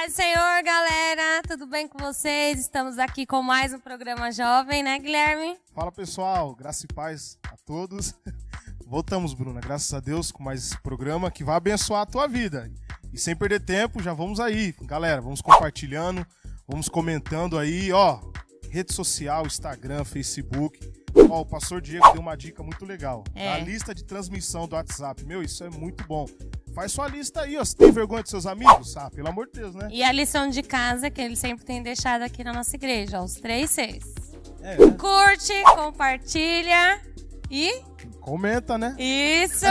Paz do Senhor, galera! Tudo bem com vocês? Estamos aqui com mais um programa jovem, né, Guilherme? Fala, pessoal. Graça e paz a todos. Voltamos, Bruna, graças a Deus, com mais esse programa que vai abençoar a tua vida. E sem perder tempo, já vamos aí. Galera, vamos compartilhando, vamos comentando aí, ó. Rede social, Instagram, Facebook. Ó, o pastor Diego deu uma dica muito legal. A lista de transmissão do WhatsApp. Meu, isso é muito bom. Faz sua lista aí, ó. Você tem vergonha dos seus amigos? Ah, pelo amor de Deus, né? E a lição de casa que ele sempre tem deixado aqui na nossa igreja, ó, os 3 Cs. Curte, compartilha e... comenta, né? Isso!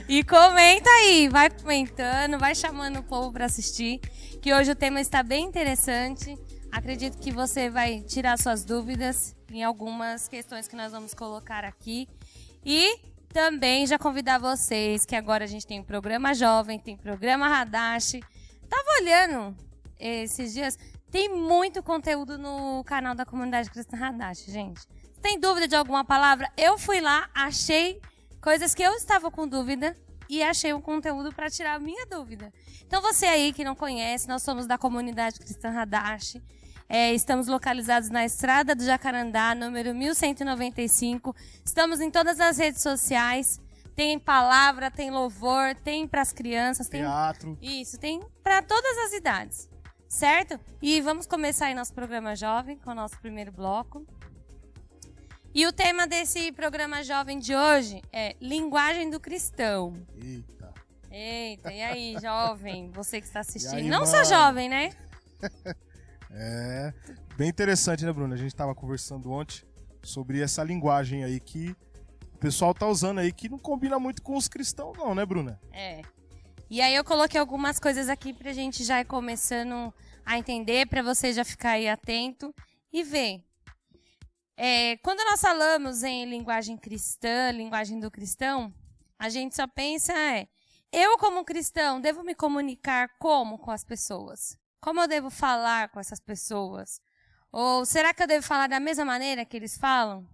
E comenta aí, vai comentando, vai chamando o povo para assistir, que hoje o tema está bem interessante. Acredito que você vai tirar suas dúvidas em algumas questões que nós vamos colocar aqui. E também já convidar vocês, que agora a gente tem o programa Jovem, tem o programa Hadash. Tava olhando esses dias, tem muito conteúdo no canal da Comunidade Cristã Hadash, gente. Se tem dúvida de alguma palavra, eu fui lá, achei coisas que eu estava com dúvida e achei um conteúdo para tirar a minha dúvida. Então você aí que não conhece, nós somos da Comunidade Cristã Hadash. Estamos localizados na Estrada do Jacarandá, número 1195. Estamos em todas as redes sociais. Tem palavra, tem louvor, tem para as crianças. Teatro. Isso, tem para todas as idades, certo? E vamos começar aí nosso programa Jovem, com o nosso primeiro bloco. E o tema desse programa Jovem de hoje é Linguagem do Cristão. Eita, e aí, jovem? Você que está assistindo. Aí, não só jovem, né? Bem interessante, né, Bruna? A gente estava conversando ontem sobre essa linguagem aí que o pessoal tá usando aí, que não combina muito com os cristãos não, né, Bruna? E aí eu coloquei algumas coisas aqui pra gente já ir começando a entender, pra você já ficar aí atento e ver. Quando nós falamos em linguagem cristã, linguagem do cristão, a gente só pensa, eu como cristão devo me comunicar como com as pessoas? Como eu devo falar com essas pessoas? Ou será que eu devo falar da mesma maneira que eles falam?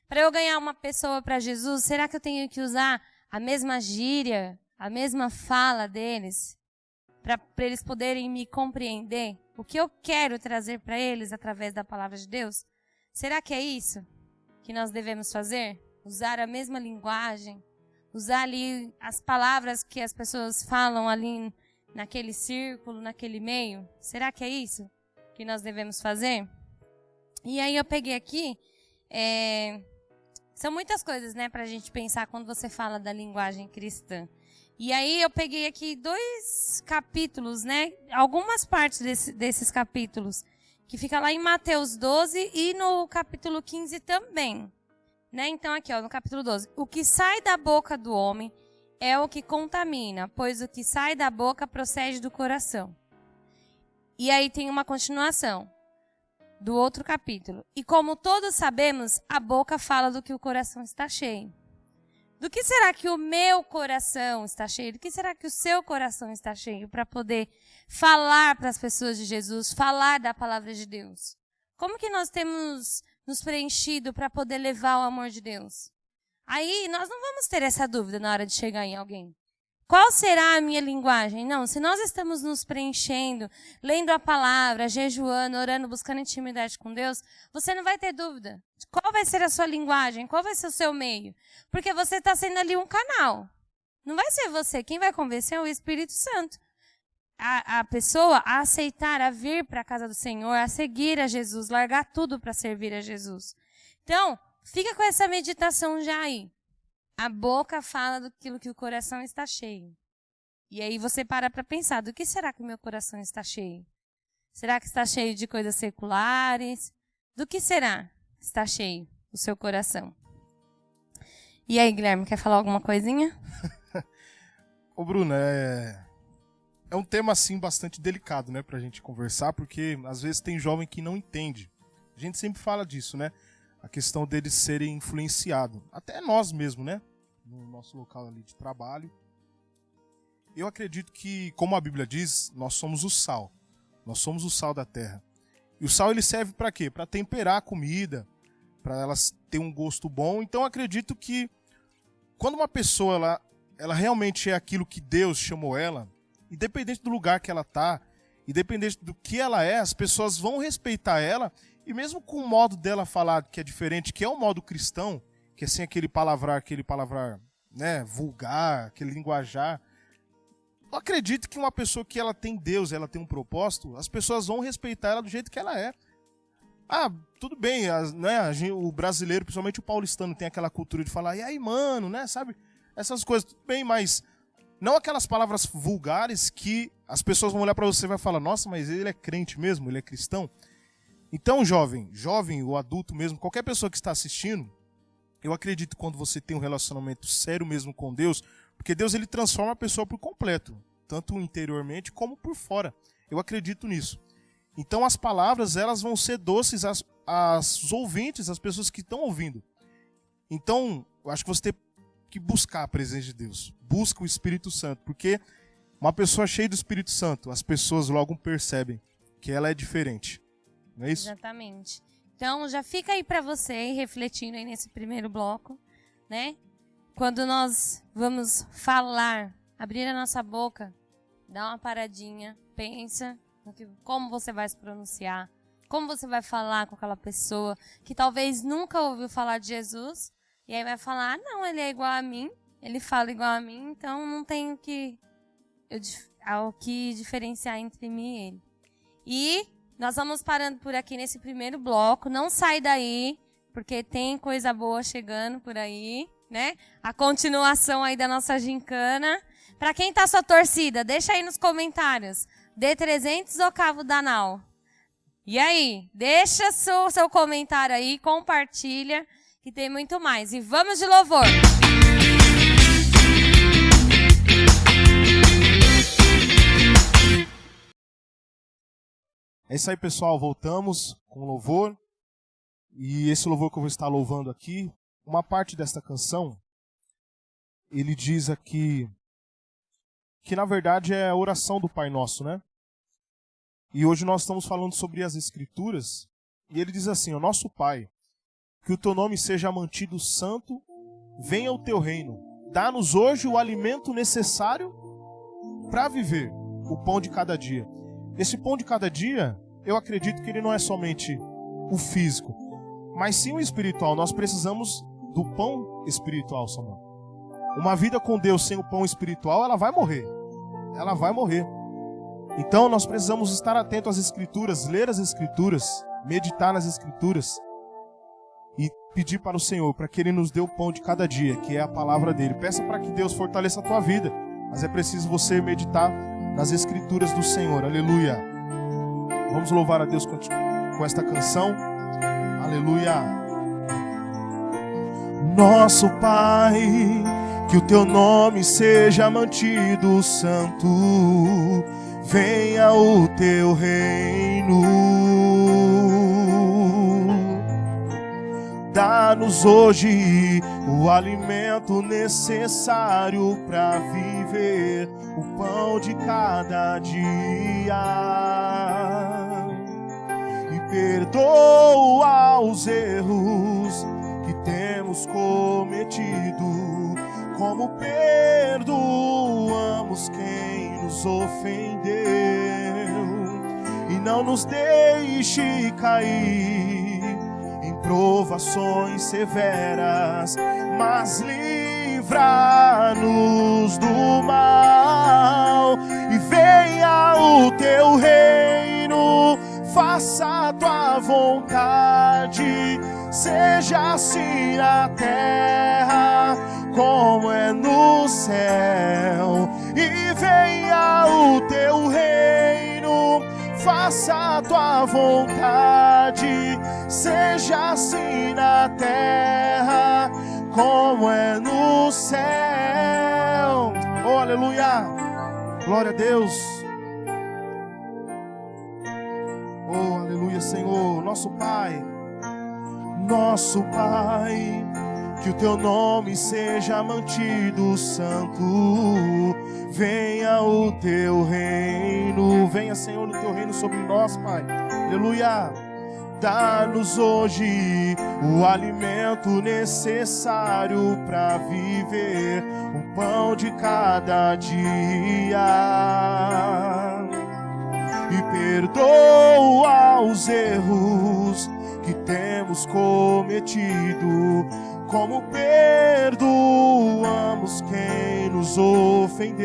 Para eu ganhar uma pessoa para Jesus, será que eu tenho que usar a mesma gíria, a mesma fala deles? Para eles poderem me compreender? O que eu quero trazer para eles através da palavra de Deus? Será que é isso que nós devemos fazer? Usar a mesma linguagem? Usar ali as palavras que as pessoas falam ali naquele círculo, naquele meio? Será que é isso que nós devemos fazer? E aí eu peguei aqui, são muitas coisas, né, pra gente pensar quando você fala da linguagem cristã. E aí eu peguei aqui 2 capítulos, né, algumas partes desses capítulos, que fica lá em Mateus 12 e no capítulo 15 também. Né? Então aqui, ó, no capítulo 12, o que sai da boca do homem é o que contamina, pois o que sai da boca procede do coração. E aí tem uma continuação do outro capítulo. E como todos sabemos, a boca fala do que o coração está cheio. Do que será que o meu coração está cheio? Do que será que o seu coração está cheio para poder falar para as pessoas de Jesus, falar da palavra de Deus? Como que nós temos nos preenchido para poder levar o amor de Deus? Aí nós não vamos ter essa dúvida na hora de chegar em alguém. Qual será a minha linguagem? Não, se nós estamos nos preenchendo, lendo a palavra, jejuando, orando, buscando intimidade com Deus, você não vai ter dúvida de qual vai ser a sua linguagem, qual vai ser o seu meio. Porque você está sendo ali um canal. Não vai ser você. Quem vai convencer é o Espírito Santo. A pessoa a aceitar, a vir para a casa do Senhor, a seguir a Jesus, largar tudo para servir a Jesus. Então, fica com essa meditação já aí. A boca fala daquilo que o coração está cheio. E aí você para pensar, do que será que o meu coração está cheio? Será que está cheio de coisas seculares? Do que será que está cheio o seu coração? E aí, Guilherme, quer falar alguma coisinha? Ô, Bruna, é um tema, assim, bastante delicado, né, pra gente conversar, porque às vezes tem jovem que não entende. A gente sempre fala disso, né? A questão deles serem influenciados. Até nós mesmos, né? No nosso local ali de trabalho. Eu acredito que, como a Bíblia diz, nós somos o sal. Nós somos o sal da terra. E o sal, ele serve para quê? Para temperar a comida, para elas ter um gosto bom. Então, eu acredito que quando uma pessoa ela realmente é aquilo que Deus chamou ela, independente do lugar que ela está, independente do que ela é, as pessoas vão respeitar ela, e mesmo com o modo dela falar que é diferente, que é o modo cristão, que é sem aquele palavrar, né, vulgar, aquele linguajar, eu acredito que uma pessoa que ela tem Deus, ela tem um propósito, as pessoas vão respeitar ela do jeito que ela é. Tudo bem, né, o brasileiro, principalmente o paulistano, tem aquela cultura de falar, e aí, mano, né, sabe? Essas coisas, tudo bem, mas não aquelas palavras vulgares que as pessoas vão olhar pra você e vai falar, nossa, mas ele é crente mesmo, ele é cristão. Então, jovem ou adulto mesmo, qualquer pessoa que está assistindo, eu acredito que quando você tem um relacionamento sério mesmo com Deus, porque Deus ele transforma a pessoa por completo, tanto interiormente como por fora. Eu acredito nisso. Então as palavras elas vão ser doces às ouvintes, às pessoas que estão ouvindo. Então, eu acho que você tem que buscar a presença de Deus. Busca o Espírito Santo, porque uma pessoa cheia do Espírito Santo, as pessoas logo percebem que ela é diferente. Não é isso? Exatamente. Então, já fica aí para você ir refletindo aí nesse primeiro bloco, né? Quando nós vamos falar, abrir a nossa boca, dá uma paradinha, pensa como você vai se pronunciar, como você vai falar com aquela pessoa que talvez nunca ouviu falar de Jesus, e aí vai falar, não, ele é igual a mim, ele fala igual a mim, então não tenho o que diferenciar entre mim e ele. E nós vamos parando por aqui nesse primeiro bloco, não sai daí, porque tem coisa boa chegando por aí, né? A continuação aí da nossa gincana. Para quem tá sua torcida, deixa aí nos comentários. D300 ou Cabo Danal? E aí, deixa seu comentário aí, compartilha, que tem muito mais. E vamos de louvor! É isso aí, pessoal. Voltamos com louvor. E esse louvor que eu vou estar louvando aqui, uma parte desta canção, ele diz aqui que na verdade é a oração do Pai Nosso, né? E hoje nós estamos falando sobre as Escrituras, e ele diz assim, o nosso Pai, que o teu nome seja mantido santo, venha o teu reino, dá-nos hoje o alimento necessário para viver, o pão de cada dia. Esse pão de cada dia, eu acredito que ele não é somente o físico, mas sim o espiritual. Nós precisamos do pão espiritual, Samuel. Uma vida com Deus sem o pão espiritual, ela vai morrer. Ela vai morrer. Então nós precisamos estar atentos às Escrituras, ler as Escrituras, meditar nas Escrituras e pedir para o Senhor, para que Ele nos dê o pão de cada dia, que é a palavra dEle. Peça para que Deus fortaleça a tua vida, mas é preciso você meditar nas Escrituras do Senhor. Aleluia. Vamos louvar a Deus com esta canção. Aleluia. Nosso Pai, que o teu nome seja mantido santo, venha o teu reino, dá-nos hoje o alimento necessário para viver, o pão de cada dia, e perdoa os erros que temos cometido, como perdoamos quem nos ofendeu, e não nos deixe cair em provações severas, mas livra-nos do mal, e venha o teu reino, faça a tua vontade, seja assim na terra como é no céu, e venha o teu reino, faça a tua vontade, seja assim na terra como é no céu. Oh, aleluia! Glória a Deus! Oh, aleluia, Senhor, nosso Pai, que o teu nome seja mantido santo, venha o teu reino, venha, Senhor, o teu reino sobre nós, Pai, aleluia. Dá-nos hoje o alimento necessário para viver, o pão de cada dia, e perdoa os erros que temos cometido, como perdoamos quem nos ofendeu.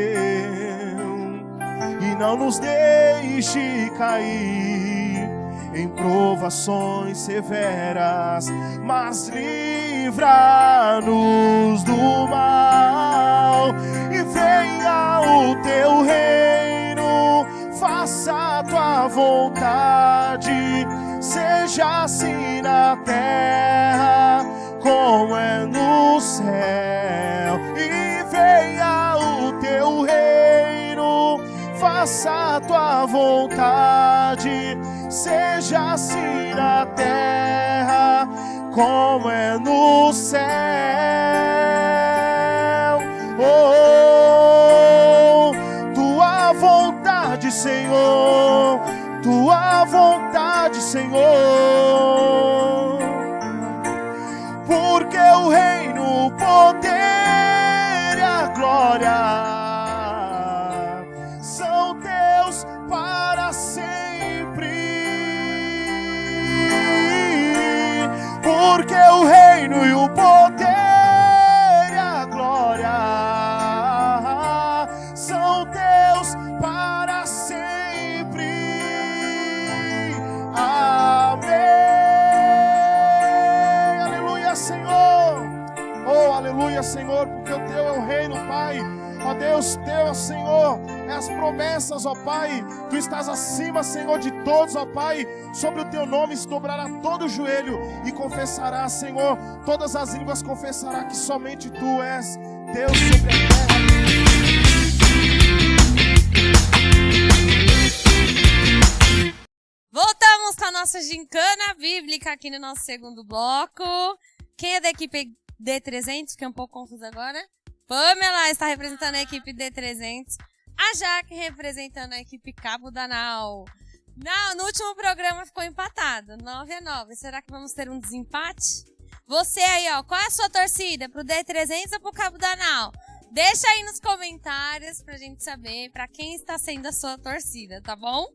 E não nos deixe cair em provações severas, mas livra-nos do mal. E venha o teu reino, faça a tua vontade, seja assim na terra como é no céu. E venha o teu reino, faça a tua vontade, seja assim na terra como é no céu. Oh, tua vontade, Senhor, tua vontade, Senhor, porque o reino, o poder e a glória são teus para sempre. Porque o reino e o poder e a glória são teus para sempre. Amém. Aleluia, Senhor. Oh, aleluia, Senhor, porque o teu é o reino, Pai. Ó Deus, teu, Senhor, é as promessas, ó Pai. Tu estás acima, Senhor, de todos, ó Pai. Sobre o teu nome se dobrará todo o joelho e confessará, Senhor, todas as línguas confessará que somente Tu és Deus sobre a terra. Voltamos com a nossa gincana bíblica aqui no nosso segundo bloco. Quem é da equipe D300, que é um pouco confuso agora? Pamela está representando a equipe D300. A Jaque representando a equipe Cabo Danal. No último programa ficou empatado, 9-9. Será que vamos ter um desempate? Você aí, ó, qual é a sua torcida? Pro D300 ou pro Cabo Danal? Deixa aí nos comentários pra gente saber pra quem está sendo a sua torcida, tá bom?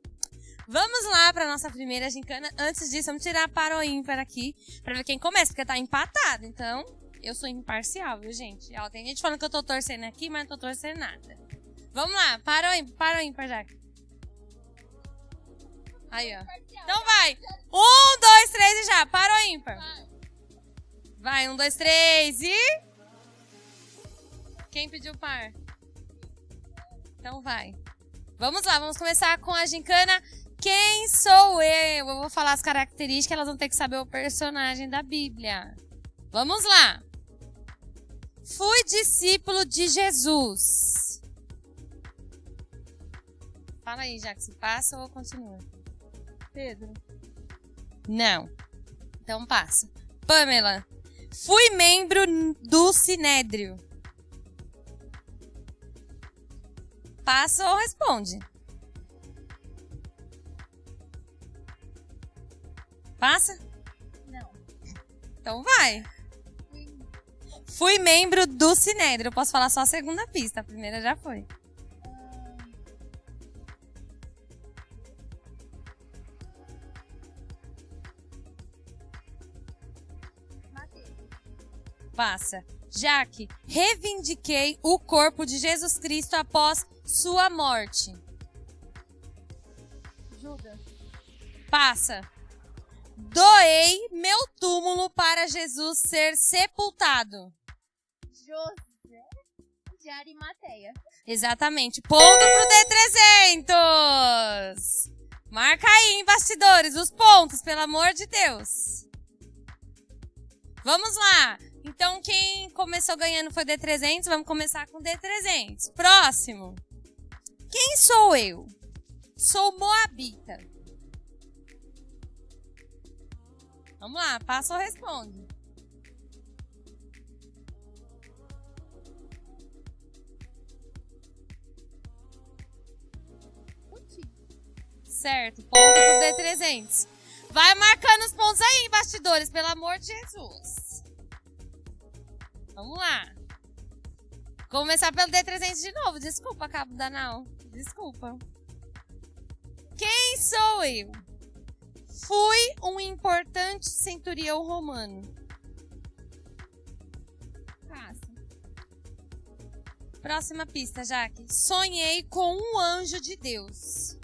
Vamos lá pra nossa primeira gincana. Antes disso, vamos tirar para o ímpar aqui pra ver quem começa, porque tá empatado, então... Eu sou imparcial, viu, gente? Ó, tem gente falando que eu tô torcendo aqui, mas não tô torcendo nada. Vamos lá, para o ímpar, Jaque. Aí, ó. Então vai. 1, 2, 3 e já. Para o ímpar. Vai, 1, 2, 3 e... Quem pediu par? Então vai. Vamos lá, vamos começar com a gincana. Quem sou eu? Eu vou falar as características, elas vão ter que saber o personagem da Bíblia. Vamos lá. Fui discípulo de Jesus. Fala aí, já que se passa ou continua? Pedro? Não. Então passa. Pamela. Fui membro do Sinédrio. Passa ou responde? Passa? Não. Então vai. Fui membro do Sinédrio. Eu posso falar só a segunda pista. A primeira já foi. Passa. Jaque, reivindiquei o corpo de Jesus Cristo após sua morte. Judas. Passa. Doei meu túmulo para Jesus ser sepultado. José de Arimateia. Exatamente. Ponto pro D300. Marca aí, hein, bastidores, os pontos, pelo amor de Deus. Vamos lá. Então, quem começou ganhando foi D300. Vamos começar com D300. Próximo. Quem sou eu? Sou moabita. Vamos lá, passa ou responde? Certo, ponto pro D300. Vai marcando os pontos aí, bastidores, pelo amor de Jesus. Vamos lá. Começar pelo D300 de novo. Desculpa, Cabo Danal. Desculpa. Quem Quem sou eu? Fui um importante centurião romano. Fácil. Próxima pista, Jaque. Sonhei com um anjo de Deus.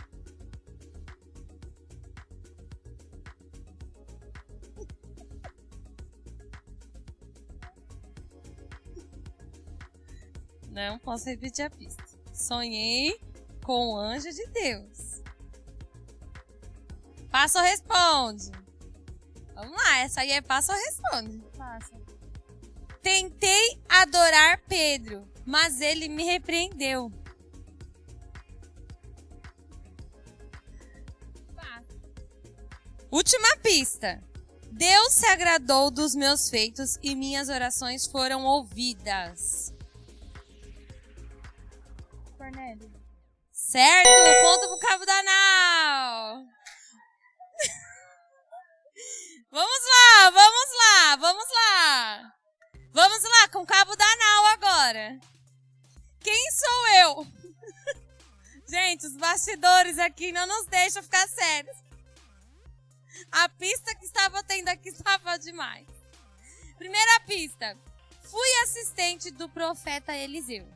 Não posso repetir a pista. Sonhei com um anjo de Deus. Passa ou responde? Vamos lá, essa aí é passa ou responde? Passa. Tentei adorar Pedro, mas ele me repreendeu. Passa. Última pista. Deus se agradou dos meus feitos e minhas orações foram ouvidas. Cornélio. Certo, ponto pro Cabo da Nau. Vamos lá, vamos lá, vamos lá. Vamos lá com o Cabo da Nau agora. Quem sou eu? Gente, os bastidores aqui não nos deixam ficar sérios. A pista que estava tendo aqui estava demais. Primeira pista. Fui assistente do profeta Eliseu.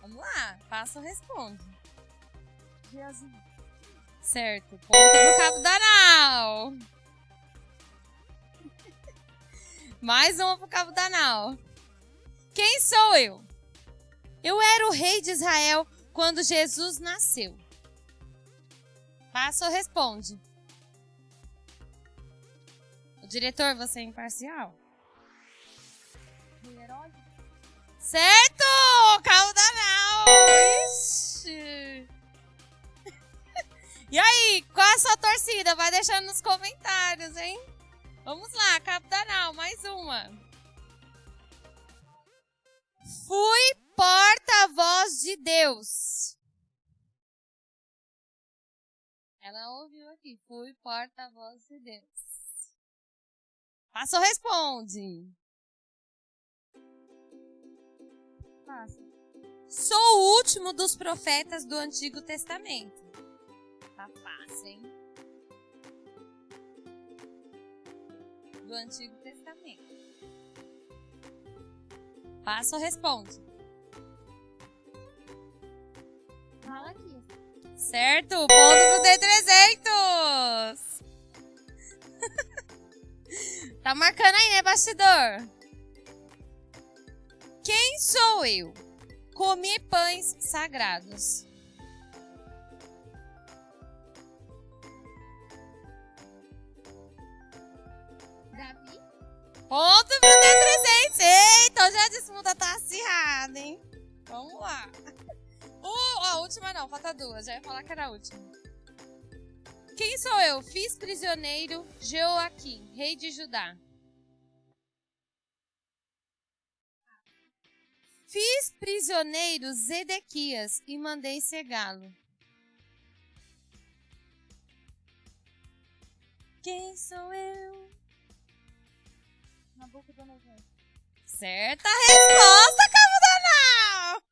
Vamos lá, passa ou responde. Geazi. Certo, ponto pro Cabo da Nau. Mais uma pro Cabo da Nau. Quem sou eu? Eu era o rei de Israel quando Jesus nasceu. Passa ou responde? O diretor, você é imparcial? Rei Herodes. Certo! Cabo da Nau! Ixi! E aí, qual é a sua torcida? Vai deixando nos comentários, hein? Vamos lá, Cabo da Nau, mais uma. Fui porta-voz de Deus. Ela ouviu aqui. Fui porta-voz de Deus. Passa ou responde? Passa. Sou o último dos profetas do Antigo Testamento. Tá fácil, hein? Do Antigo Testamento. Passa ou responde? Malaquias. Certo, ponto pro D300. Tá marcando aí, né, bastidor? Quem sou eu? Comi pães sagrados. Davi. Ponto pro D300. Eita, hoje a disputa tá acirrada, hein? Vamos lá. A última não, falta duas. Já ia falar que era a última. Quem sou eu? Fiz prisioneiro Jeoaquim, rei de Judá. Fiz prisioneiro Zedequias e mandei cegá-lo. Quem sou eu? Nabucodonosor. Certa resposta, Cabo da Nau!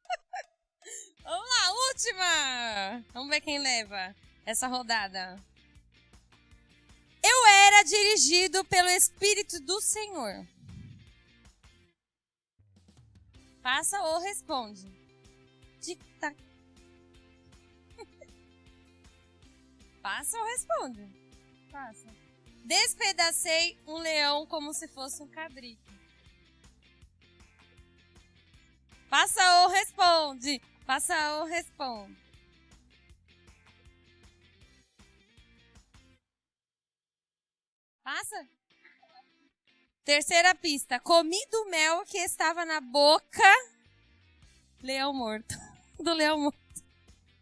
Vamos lá, última! Vamos ver quem leva essa rodada. Eu era dirigido pelo Espírito do Senhor. Passa ou responde? Tic-tac. Passa ou responde? Passa. Despedacei um leão como se fosse um cabrito. Passa ou responde? Passa ou responde? Passa? Terceira pista. Comi do mel que estava na boca. Leão morto. Do leão morto.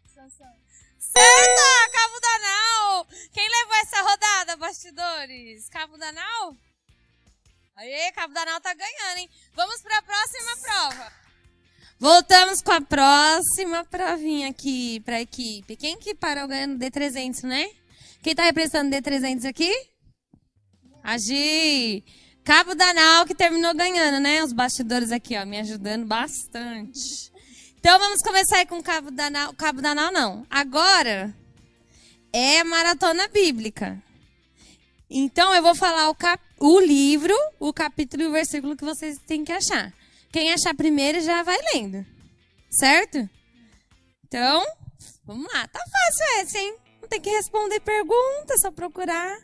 Sansão. Certa! Cabo da Nau! Quem levou essa rodada, bastidores? Cabo da Nau? Aê, Cabo da Nau tá ganhando, hein? Vamos para a próxima prova. Voltamos com a próxima provinha aqui para a equipe. Quem que parou ganhando D300, né? Quem tá representando D300 aqui? A Gi. Cabo da Nau que terminou ganhando, né? Os bastidores aqui, ó, me ajudando bastante. Então vamos começar aí com o Cabo Danal não. Agora é maratona bíblica. Então eu vou falar o livro, o capítulo e o versículo que vocês têm que achar. Quem achar primeiro já vai lendo. Certo? Então, vamos lá. Tá fácil esse, hein? Não tem que responder perguntas, só procurar.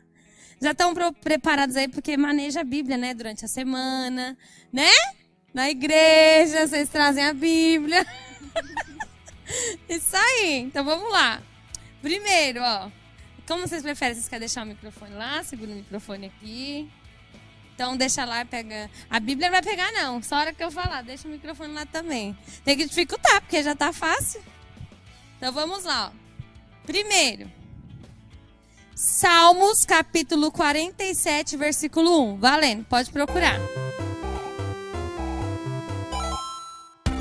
Já estão preparados aí porque maneja a Bíblia, né? Durante a semana, né? Na igreja, vocês trazem a Bíblia. Isso aí. Então, vamos lá. Primeiro, ó. Como vocês preferem? Vocês querem deixar o microfone lá? Segura o microfone aqui. Então, deixa lá e pega. A Bíblia não vai pegar, não. Só a hora que eu falar, deixa o microfone lá também. Tem que dificultar, porque já tá fácil. Então, vamos lá, ó. Primeiro. Salmos, capítulo 47, versículo 1. Valendo, pode procurar.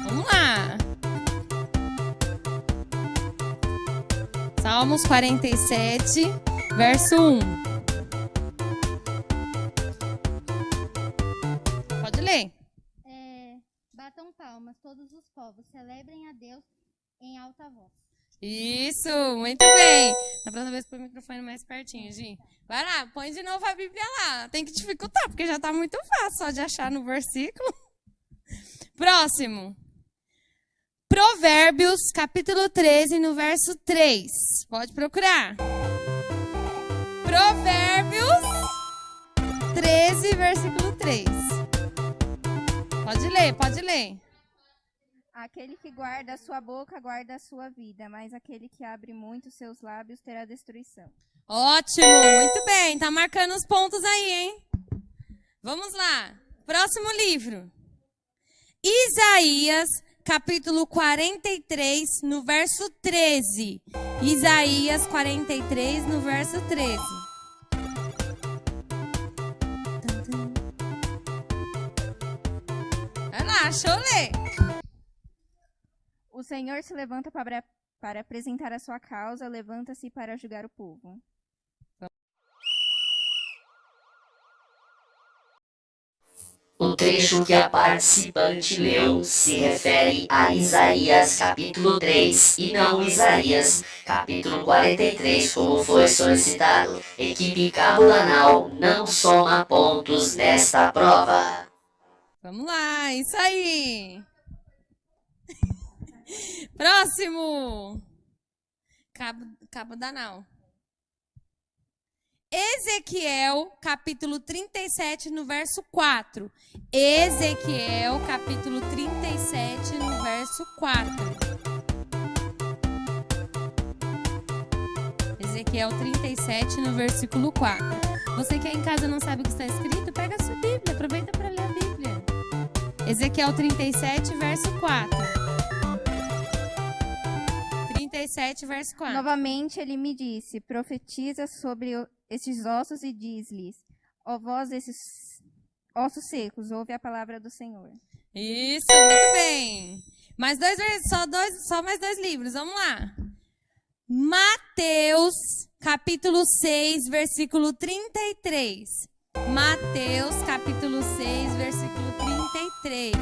Vamos lá. Salmos 47, verso 1. Pode ler. Batam palmas todos os povos, celebrem a Deus em alta voz. Isso, muito bem. Na próxima vez põe o microfone mais pertinho, Gi. Vai lá, põe de novo a Bíblia lá. Tem que dificultar, porque já tá muito fácil só de achar no versículo. Próximo. Provérbios, capítulo 13, no verso 3. Pode procurar. Provérbios 13, versículo 3. Pode ler, pode ler. Aquele que guarda a sua boca, guarda a sua vida, mas aquele que abre muito seus lábios terá destruição. Ótimo, muito bem. Tá marcando os pontos aí, hein? Vamos lá. Próximo livro. Isaías, capítulo 43, no verso 13. Isaías 43, no verso 13. Vai lá, deixa eu ler. O Senhor se levanta para apresentar a sua causa, levanta-se para julgar o povo. O trecho que a participante leu se refere a Isaías capítulo 3 e não Isaías capítulo 43, como foi solicitado. Equipe Cabo Danal não soma pontos nesta prova. Vamos lá, isso aí. Próximo. Cabo Danal. Ezequiel, capítulo 37, no verso 4. Ezequiel, capítulo 37, no verso 4. Ezequiel 37, no versículo 4. Você que aí em casa não sabe o que está escrito, pega a sua Bíblia, aproveita para ler a Bíblia. Ezequiel 37, verso 4. 37, verso 4. Novamente ele me disse, profetiza sobre esses ossos e diz-lhes, ó vós desses ossos secos, ouve a palavra do Senhor. Isso, muito bem. Mais só mais dois livros, vamos lá. Mateus, capítulo 6, versículo 33. Mateus, capítulo 6, versículo 33.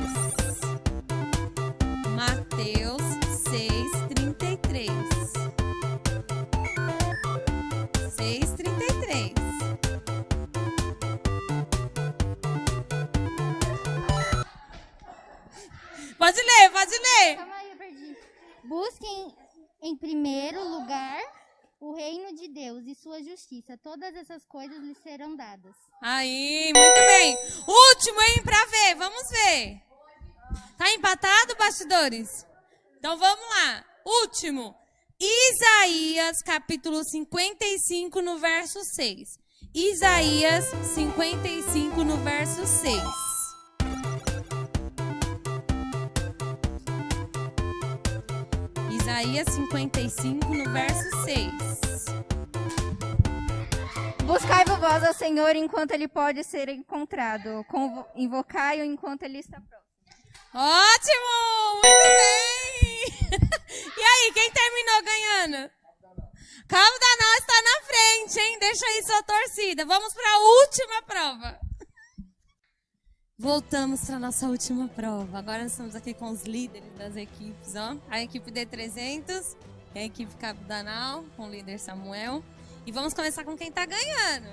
Mateus 6, 33. 6, 33. Pode ler, pode ler. Calma aí, eu perdi. Busquem em primeiro lugar o reino de Deus e sua justiça. Todas essas coisas lhes serão dadas. Aí, muito bem. Último, hein, pra ver. Vamos ver. Tá empatado, bastidores? Então, vamos lá. Último. Isaías, capítulo 55, no verso 6. Isaías 55, no verso 6. Isaías 55, no verso 6. Buscai-vos vós ao Senhor enquanto ele pode ser encontrado. Invocai-o enquanto ele está próximo. Ótimo! Muito bem! E aí, quem terminou ganhando? Cabo Danal está na frente, hein? Deixa aí sua torcida. Vamos para a última prova. Voltamos para nossa última prova. Agora nós estamos aqui com os líderes das equipes, ó. A equipe D300, a equipe Cabo Danal, com o líder Samuel. E vamos começar com quem tá ganhando,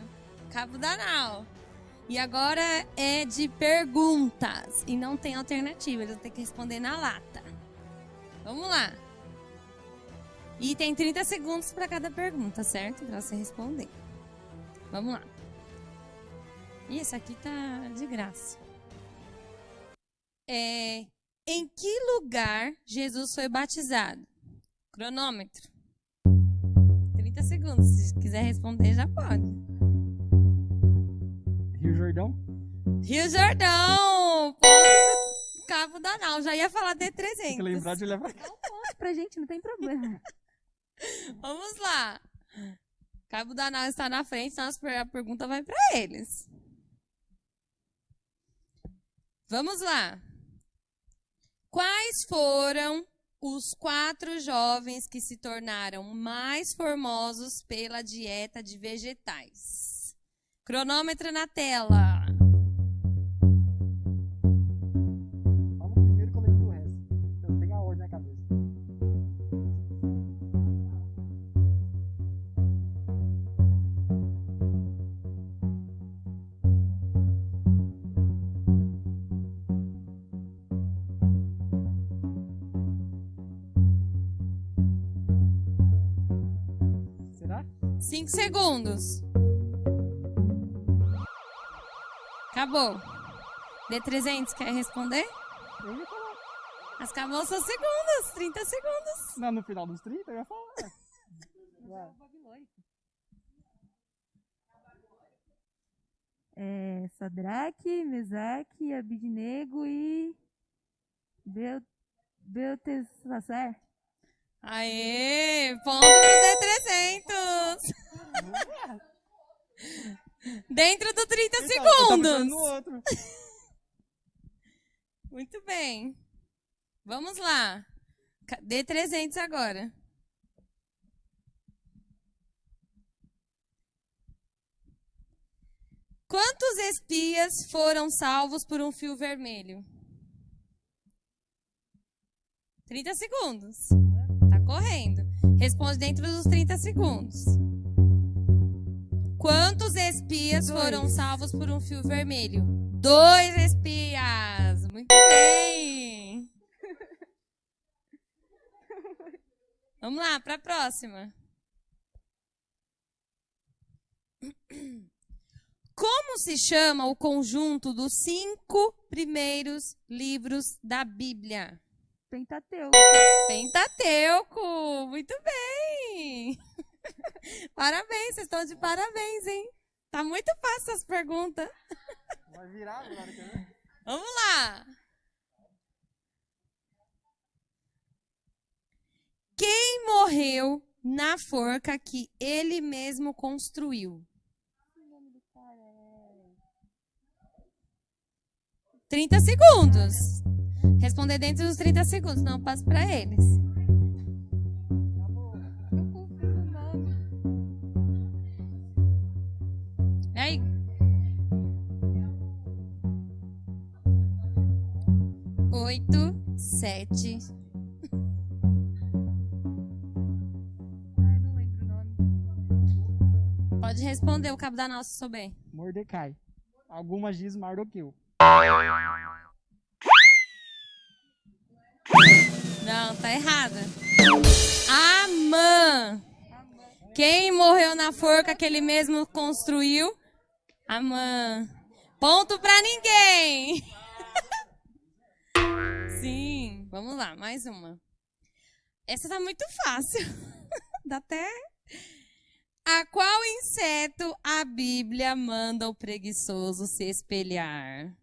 Cabo Danal. E agora é de perguntas e não tem alternativa, eles vão ter que responder na lata. Vamos lá. E tem 30 segundos para cada pergunta, certo? Para você responder. Vamos lá. E esse aqui tá de graça. Em que lugar Jesus foi batizado? Cronômetro. 30 segundos. Se quiser responder, já pode. Rio Jordão? Rio Jordão! Ponto pro Cabo Danal. Já ia falar Tem que D300. lembrar de levar. Dá um ponto pra gente, não tem problema. Vamos lá. Cabo Danal está na frente, então a pergunta vai para eles. Vamos lá. Quais foram os 4 jovens que se tornaram mais formosos pela dieta de vegetais? Cronômetro na tela. Fala o primeiro que eu lembro do resto. Eu tenho a ordem na cabeça. Será? 5 segundos. Acabou. D300, quer responder? Eu ia falar. Acabou seus segundos. 30 segundos. Não, no final dos 30 eu ia falar. Vai. Sadraque, Mesaque, Abidnego e Belteshazzar. Aê, ponto pro D300. Dentro do 30 Então, eu tava pensando segundos. no outro. Muito bem. Vamos lá. D300 agora. Quantos espias foram salvos por um fio vermelho? 30 segundos. Tá correndo. Responde dentro dos 30 segundos. Quantos espias foram salvos por um fio vermelho? 2 espias. Muito bem. Vamos lá, para a próxima. Como se chama o conjunto dos 5 primeiros livros da Bíblia? Pentateuco. Pentateuco. Muito bem. Parabéns, vocês estão de parabéns, hein? Tá muito fácil as perguntas. Vai virar agora, quer ver? Vamos lá. Quem morreu na forca que ele mesmo construiu? 30 segundos. Responder dentro dos 30 segundos, não passo para eles. Eu confio no nome. Aí. 8, 7. Ai, não lembro o nome. Pode responder o Cabo Danal se souber. Mordecai. Algumas diz Mardoqueu. Não, tá errada. Amã. Quem morreu na forca que ele mesmo construiu? Amã. Ponto pra ninguém. Sim, vamos lá, mais uma. Essa tá muito fácil. Dá até... A qual inseto a Bíblia manda o preguiçoso se espelhar?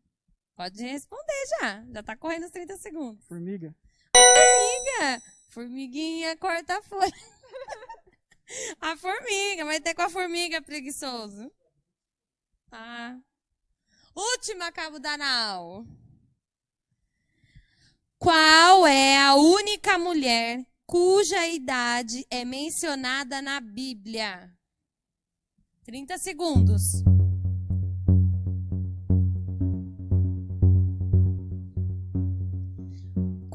Pode responder já. Já tá correndo os 30 segundos. Formiga. Formiga. Formiguinha corta a folha. A formiga. Vai ter com a formiga preguiçoso. Tá. Última, Cabo Danal. Qual é a única mulher cuja idade é mencionada na Bíblia? 30 segundos.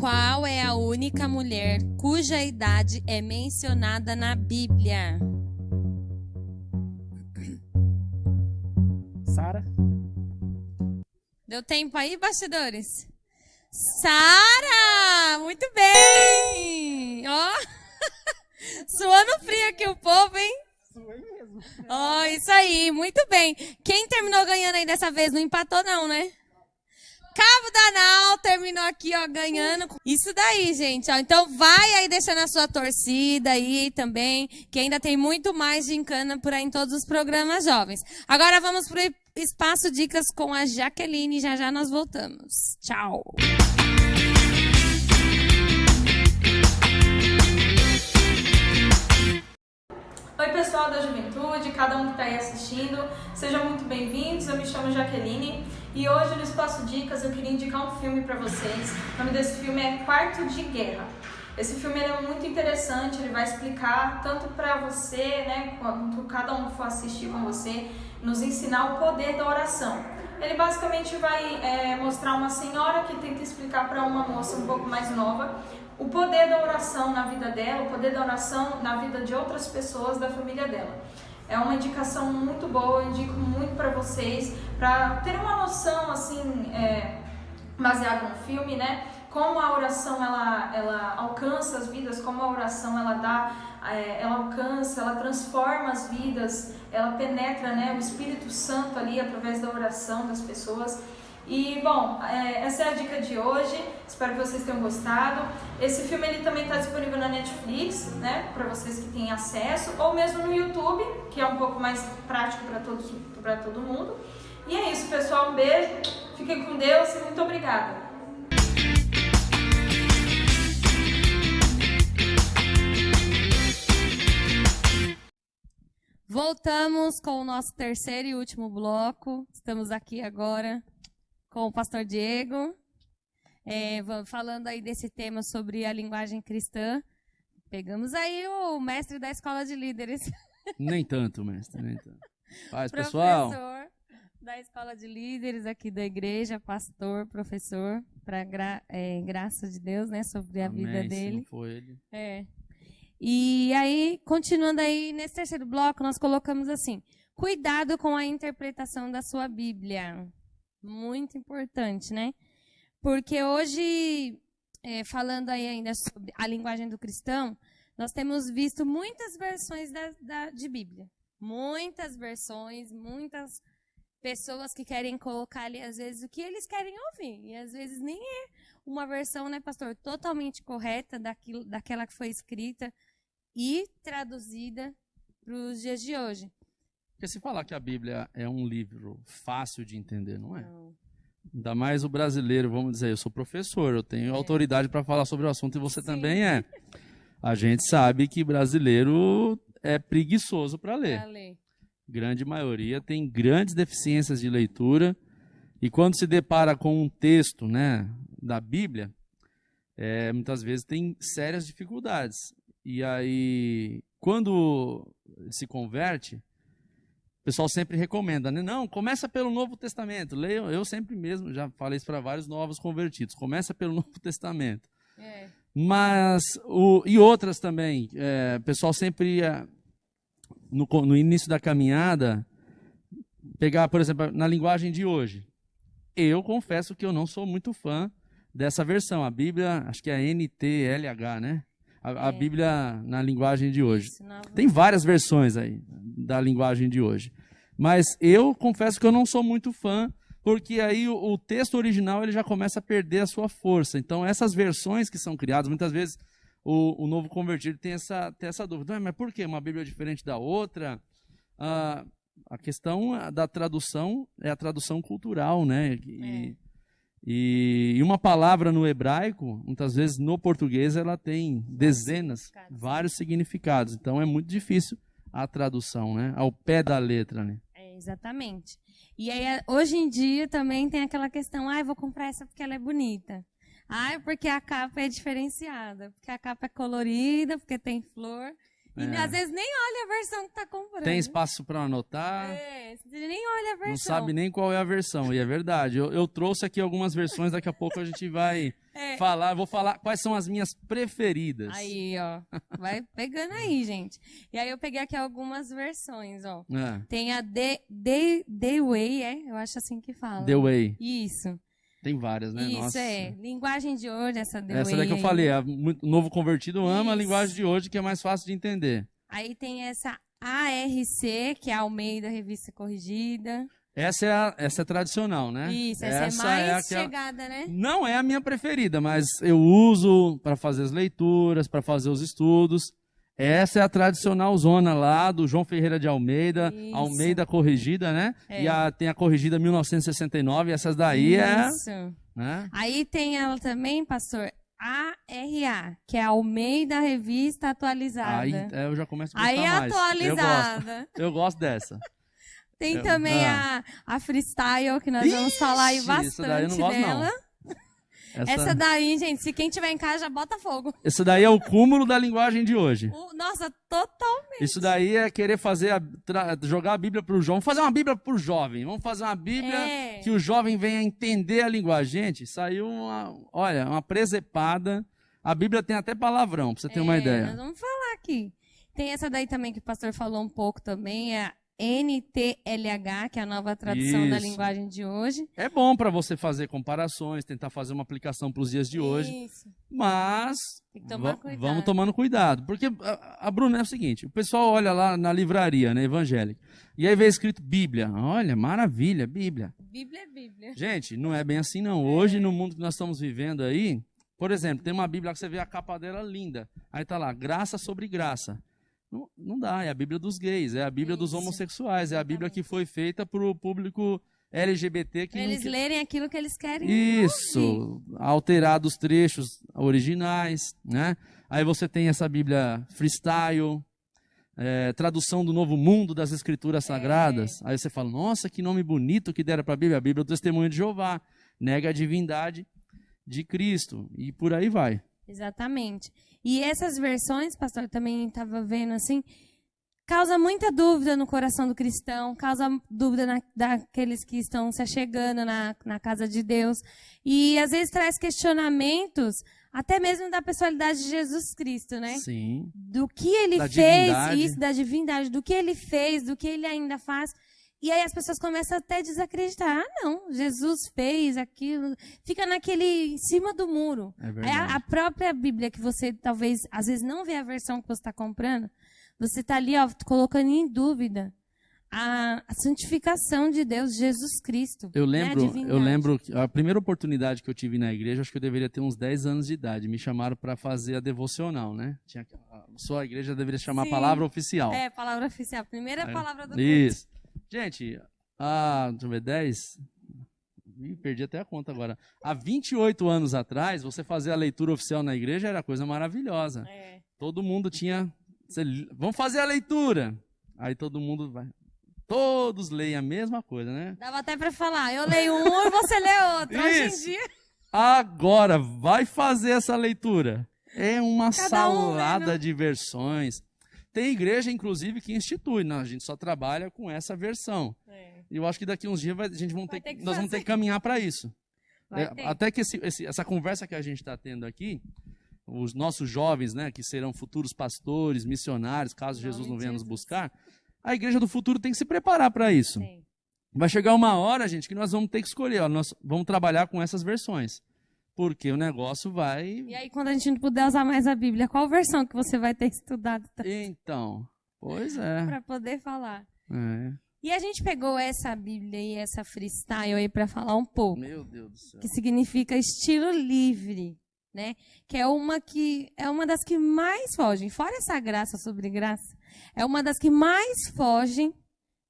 Qual é a única mulher cuja idade é mencionada na Bíblia? Sara. Deu tempo aí, bastidores? Sara! Muito bem! Ó, suando frio aqui o povo, hein? Suei mesmo. Ó, isso aí, muito bem. Quem terminou ganhando aí dessa vez? Não empatou não, né? Cabo Danal terminou aqui, ó, ganhando. Isso daí, gente, ó. Então vai aí deixando a sua torcida aí também, que ainda tem muito mais gincana por aí em todos os programas jovens. Agora vamos pro Espaço Dicas com a Jaqueline. Já já nós voltamos. Tchau. Oi pessoal da Juventude, cada um que está aí assistindo, sejam muito bem-vindos, eu me chamo Jaqueline e hoje no Espaço Dicas eu queria indicar um filme para vocês. O nome desse filme é Quarto de Guerra. Esse filme é muito interessante, ele vai explicar tanto para você, né, quanto cada um que for assistir com você, nos ensinar o poder da oração. Ele basicamente vai mostrar uma senhora que tenta explicar para uma moça um pouco mais nova o poder da oração na vida dela, o poder da oração na vida de outras pessoas da família dela. É uma indicação muito boa, eu indico muito para vocês, para ter uma noção assim, baseada no filme, né? Como a oração ela alcança as vidas, como a oração ela alcança, ela transforma as vidas, ela penetra, né, o Espírito Santo ali através da oração das pessoas. E, bom, essa é a dica de hoje, espero que vocês tenham gostado. Esse filme ele também está disponível na Netflix, né, para vocês que têm acesso, ou mesmo no YouTube, que é um pouco mais prático para todo mundo. E é isso, pessoal, um beijo, fiquem com Deus e muito obrigada. Voltamos com o nosso terceiro e último bloco. Estamos aqui agora com o pastor Diego, falando aí desse tema sobre a linguagem cristã. Pegamos aí o mestre da escola de líderes. Nem tanto, mestre, nem tanto. Paz, professor pessoal. Da escola de líderes aqui da igreja, pastor, professor, para graça de Deus, né, sobre a Amém, vida dele. se não for ele. E aí, continuando aí, nesse terceiro bloco, nós colocamos assim: cuidado com a interpretação da sua Bíblia. Muito importante, né? Porque hoje, falando aí ainda sobre a linguagem do cristão, nós temos visto muitas versões de Bíblia. Muitas versões, muitas pessoas que querem colocar ali, às vezes, o que eles querem ouvir. E às vezes nem é uma versão, né, pastor, totalmente correta daquela que foi escrita e traduzida para os dias de hoje. Porque se falar que a Bíblia é um livro fácil de entender, não é? Não. Ainda mais o brasileiro, vamos dizer, eu sou professor, eu tenho autoridade para falar sobre o assunto e você também é. A gente sabe que brasileiro é preguiçoso para ler. Grande maioria tem grandes deficiências de leitura e quando se depara com um texto, né, da Bíblia, muitas vezes tem sérias dificuldades. E aí, quando se converte, o pessoal sempre recomenda, né? Não, começa pelo Novo Testamento. Leia, eu sempre mesmo já falei isso para vários novos convertidos. Começa pelo Novo Testamento. Mas, e outras também. O pessoal sempre ia, no início da caminhada, pegar, por exemplo, na linguagem de hoje. Eu confesso que eu não sou muito fã dessa versão. A Bíblia, acho que é a NTLH, né? A Bíblia na linguagem de hoje. Tem várias versões aí da linguagem de hoje. Mas eu confesso que eu não sou muito fã, porque aí o texto original ele já começa a perder a sua força. Então, essas versões que são criadas, muitas vezes o novo convertido tem essa dúvida. Mas por quê? Uma Bíblia é diferente da outra? A questão da tradução é a tradução cultural, né? E uma palavra no hebraico, muitas vezes no português, ela tem dezenas, vários significados. Então é muito difícil a tradução, né? Ao pé da letra, né? Exatamente. E aí, hoje em dia também tem aquela questão, eu vou comprar essa porque ela é bonita. Porque a capa é diferenciada, porque a capa é colorida, porque tem flor. E às vezes nem olha a versão que tá comprando. Tem espaço para anotar. Você nem olha a versão. Não sabe nem qual é a versão, e é verdade. Eu trouxe aqui algumas versões, daqui a pouco a gente vai falar. Vou falar quais são as minhas preferidas. Aí, ó. Vai pegando aí, gente. E aí eu peguei aqui algumas versões, ó. Tem a The Way, eu acho assim que fala. The Way. Isso. Tem várias, né? Isso, Nossa. Linguagem de hoje, essa The Way. Essa daí que eu falei, o novo convertido ama a linguagem de hoje, que é mais fácil de entender. Aí tem essa ARC, que é a Almeida Revista Corrigida. Essa é tradicional, né? Isso, essa é mais chegada, né? Não é a minha preferida, mas eu uso para fazer as leituras, para fazer os estudos. Essa é a tradicional zona lá do João Ferreira de Almeida, Isso. Almeida Corrigida, né? E tem a Corrigida 1969, essas daí Isso. Né? Aí tem ela também, pastor, ARA, que é a Almeida Revista Atualizada. Aí eu já começo a gostar mais. mais. Atualizada. Eu gosto dessa. Tem também a Freestyle, que nós vamos falar aí bastante daí eu não gosto, dela. não. Essa daí, gente, se quem tiver em casa já bota fogo. Esse daí é o cúmulo da linguagem de hoje. Nossa, totalmente. Isso daí é querer fazer jogar a Bíblia para o jovem. Vamos fazer uma Bíblia para o jovem. Vamos fazer uma Bíblia que o jovem venha entender a linguagem. Gente, saiu uma presepada. A Bíblia tem até palavrão, para você ter uma ideia. Nós vamos falar aqui. Tem essa daí também que o pastor falou um pouco também, é a NTLH, que é a nova tradução da linguagem de hoje. É bom para você fazer comparações, tentar fazer uma aplicação para os dias de hoje. Mas tem que tomar cuidado. Vamos tomando cuidado. Porque a Bruna é o seguinte, o pessoal olha lá na livraria, né, evangélica, e aí vê escrito Bíblia. Olha, maravilha, Bíblia. Bíblia é Bíblia. Gente, não é bem assim não. Hoje, no mundo que nós estamos vivendo aí, por exemplo, tem uma Bíblia que você vê a capa dela linda. Aí tá lá, graça sobre graça. Não dá, é a Bíblia dos gays, é a Bíblia dos homossexuais, é a Bíblia que foi feita para o público LGBT. Que eles lerem aquilo que eles querem. Isso, alterado os trechos originais, né? Aí você tem essa Bíblia freestyle, tradução do Novo Mundo das Escrituras Sagradas. Aí você fala, nossa, que nome bonito que deram para a Bíblia do Testemunho de Jeová. Nega a divindade de Cristo, e por aí vai. Exatamente. E essas versões, pastor, eu também estava vendo assim, causa muita dúvida no coração do cristão, causa dúvida daqueles que estão se achegando na casa de Deus. E às vezes traz questionamentos, até mesmo da personalidade de Jesus Cristo, né? Sim. Do que ele fez, da divindade, do que ele fez, do que ele ainda faz. E aí as pessoas começam até a desacreditar. Ah, não, Jesus fez aquilo. Fica naquele, em cima do muro. É verdade. A própria Bíblia, que você talvez, às vezes, não vê a versão que você está comprando, você está ali, ó, colocando em dúvida a santificação de Deus, Jesus Cristo. Eu lembro que a primeira oportunidade que eu tive na igreja, acho que eu deveria ter uns 10 anos de idade. Me chamaram para fazer a devocional, né? Sua igreja deveria chamar a palavra oficial. É, palavra oficial. Primeira palavra do Isso. Gente, deixa eu ver, 10... perdi até a conta agora. Há 28 anos atrás, você fazer a leitura oficial na igreja era coisa maravilhosa. Todo mundo tinha... Vamos fazer a leitura. Aí todo mundo vai... Todos leem a mesma coisa, né? Dava até para falar, eu leio um e você lê outro. Hoje em dia... Agora, vai fazer essa leitura. É uma salada de versões. Tem igreja, inclusive, que institui. Não, a gente só trabalha com essa versão. E eu acho que daqui uns dias nós vamos ter que caminhar para isso. Até que essa conversa que a gente está tendo aqui, os nossos jovens, né, que serão futuros pastores, missionários, caso Jesus não venha nos buscar, a igreja do futuro tem que se preparar para isso. Vai chegar uma hora, gente, que nós vamos ter que escolher. Ó, nós vamos trabalhar com essas versões. Porque o negócio vai... E aí, quando a gente não puder usar mais a Bíblia, qual versão que você vai ter estudado? Então, pois é. Para poder falar. E a gente pegou essa Bíblia e essa freestyle aí para falar um pouco. Meu Deus do céu. Que significa estilo livre, né? Que é uma das que mais fogem. Fora essa graça sobre graça, é uma das que mais fogem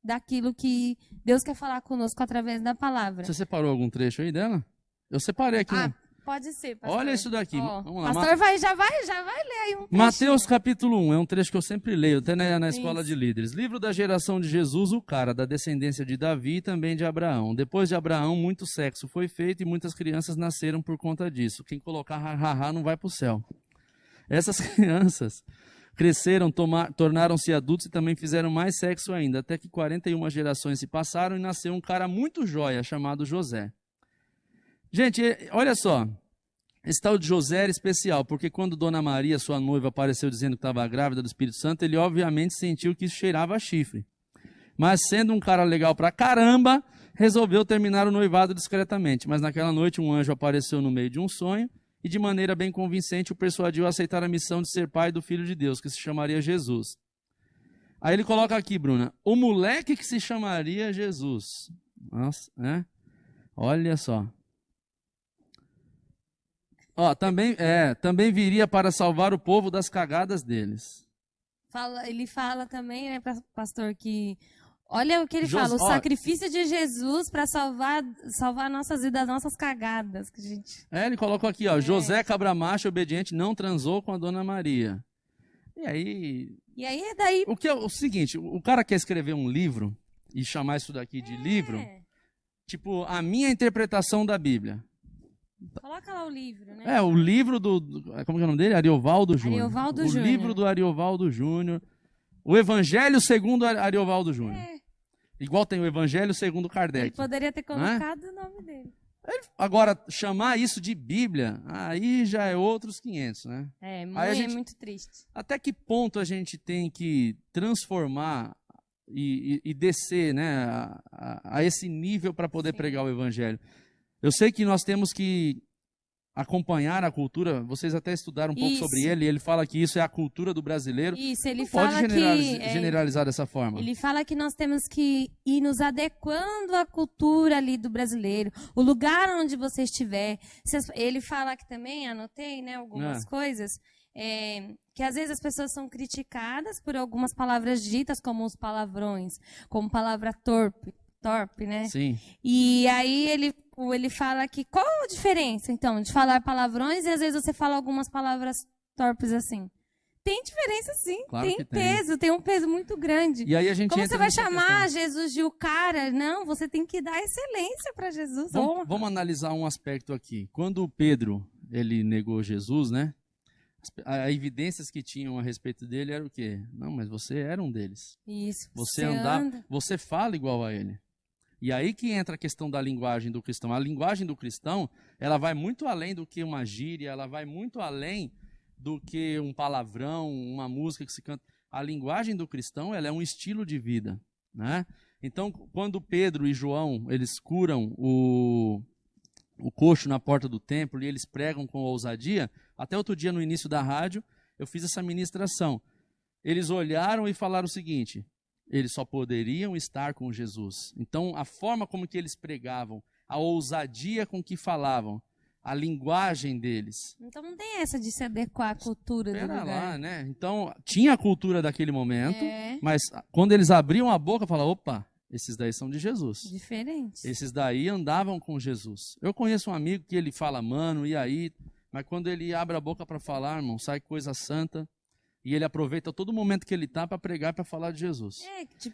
daquilo que Deus quer falar conosco através da palavra. Você separou algum trecho aí dela? Eu separei aqui. Pode ser, pastor. Olha isso daqui. Vamos lá. Pastor já vai ler aí um trecho. Mateus capítulo 1, é um trecho que eu sempre leio, até na escola de líderes. Livro da geração de Jesus, o cara, da descendência de Davi e também de Abraão. Depois de Abraão, muito sexo foi feito e muitas crianças nasceram por conta disso. Quem colocar ha-ha-ha não vai para o céu. Essas crianças cresceram, tornaram-se adultos e também fizeram mais sexo ainda, até que 41 gerações se passaram e nasceu um cara muito joia, chamado José. Gente, olha só, esse tal de José era especial, porque quando Dona Maria, sua noiva, apareceu dizendo que estava grávida do Espírito Santo, ele obviamente sentiu que isso cheirava a chifre. Mas sendo um cara legal pra caramba, resolveu terminar o noivado discretamente. Mas naquela noite um anjo apareceu no meio de um sonho e de maneira bem convincente o persuadiu a aceitar a missão de ser pai do Filho de Deus, que se chamaria Jesus. Aí ele coloca aqui, Bruna, o moleque que se chamaria Jesus. Nossa, né? Olha só. Ó, também viria para salvar o povo das cagadas deles. Ele fala também, né, pastor, que olha o que ele fala, o sacrifício de Jesus para salvar nossas vidas, nossas cagadas. Que a gente... ele colocou aqui, ó, José cabra macho obediente não transou com a Dona Maria. E aí é daí... O seguinte, o cara quer escrever um livro e chamar isso daqui de livro, tipo, a minha interpretação da Bíblia. Coloca lá o livro, né? O livro como é o nome dele? Ariovaldo Júnior. Ariovaldo Júnior. O livro do Ariovaldo Júnior. O Evangelho segundo Ariovaldo Júnior. Igual tem o Evangelho segundo Kardec. Ele poderia ter colocado o nome dele. Agora, chamar isso de Bíblia, aí já é outros 500, né? É muito triste. Até que ponto a gente tem que transformar e descer, né, a esse nível para poder pregar o Evangelho? Eu sei que nós temos que acompanhar a cultura, vocês até estudaram um pouco sobre ele fala que isso é a cultura do brasileiro. Isso, ele não fala pode generalizar dessa forma. Ele fala que nós temos que ir nos adequando à cultura ali do brasileiro, o lugar onde você estiver. Ele fala aqui também, anotei, né, algumas coisas, que às vezes as pessoas são criticadas por algumas palavras ditas, como os palavrões, como palavra torpe, né? Sim. E aí ele fala que qual a diferença, então, de falar palavrões e às vezes você fala algumas palavras torpes assim? Tem diferença sim, claro tem peso, tem um peso muito grande. E aí a gente Como você vai chamar Jesus de o cara? Não, você tem que dar excelência para Jesus. Vamos analisar um aspecto aqui. Quando Pedro, ele negou Jesus, né? As evidências que tinham a respeito dele era o quê? Não, mas você era um deles. Isso. Você fala igual a ele. E aí que entra a questão da linguagem do cristão. A linguagem do cristão, ela vai muito além do que uma gíria, ela vai muito além do que um palavrão, uma música que se canta. A linguagem do cristão, ela é um estilo de vida, né? Então, quando Pedro e João, eles curam o coxo na porta do templo e eles pregam com ousadia, até outro dia no início da rádio, eu fiz essa ministração. Eles olharam e falaram o seguinte: eles só poderiam estar com Jesus. Então, a forma como que eles pregavam, a ousadia com que falavam, a linguagem deles. Então não tem essa de se adequar à cultura do lugar. Lá, né? Então, tinha a cultura daquele momento, mas quando eles abriam a boca, falavam, opa, esses daí são de Jesus. Diferente. Esses daí andavam com Jesus. Eu conheço um amigo que ele fala, mano, e aí? Mas quando ele abre a boca para falar, irmão, sai coisa santa. E ele aproveita todo momento que ele tá para pregar, para falar de Jesus.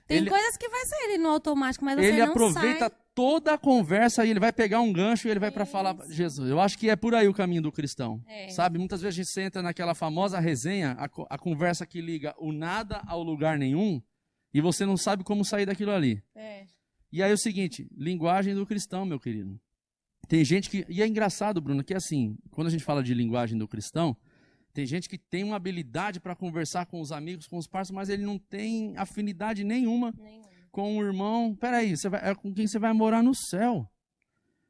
Tem coisas que vai sair no automático, mas você não sai. Ele aproveita toda a conversa e ele vai pegar um gancho e ele vai para falar de Jesus. Eu acho que é por aí o caminho do cristão. Sabe, muitas vezes a gente senta naquela famosa resenha, a conversa que liga o nada ao lugar nenhum, e você não sabe como sair daquilo ali. E aí é o seguinte, linguagem do cristão, meu querido. Tem gente que... E é engraçado, Bruno, que assim, quando a gente fala de linguagem do cristão, tem gente que tem uma habilidade para conversar com os amigos, com os parceiros, mas ele não tem afinidade nenhuma com o irmão. Peraí, com quem você vai morar no céu?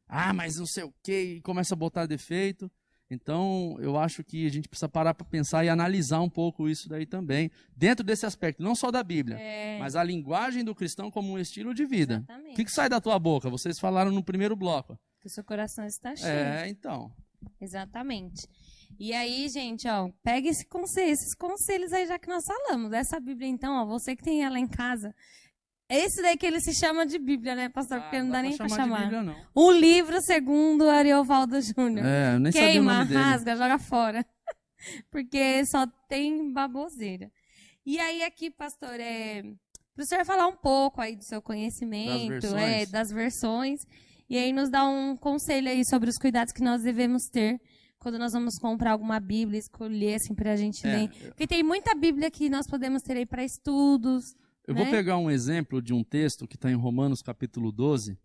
Ah, mas não sei o quê, e começa a botar defeito. Então, eu acho que a gente precisa parar para pensar e analisar um pouco isso daí também, dentro desse aspecto, não só da Bíblia, mas a linguagem do cristão como um estilo de vida. Exatamente. O que sai da tua boca? Vocês falaram no primeiro bloco. Que o seu coração está cheio. Então. Exatamente. E aí, gente, ó, pega esses conselhos aí já que nós falamos. Essa Bíblia, então, ó, você que tem ela em casa, esse daí que ele se chama de Bíblia, né, pastor? Porque não dá nem pra chamar. De Bíblia, não. Um livro segundo Ariovaldo Júnior. Eu nem sabia o nome dele. Rasga, joga fora. Porque só tem baboseira. E aí aqui, pastor, pro senhor falar um pouco aí do seu conhecimento, das versões, e aí nos dá um conselho aí sobre os cuidados que nós devemos ter quando nós vamos comprar alguma Bíblia, escolher assim pra gente ler. Porque tem muita Bíblia que nós podemos ter aí para estudos. Eu vou pegar um exemplo de um texto que está em Romanos capítulo 12,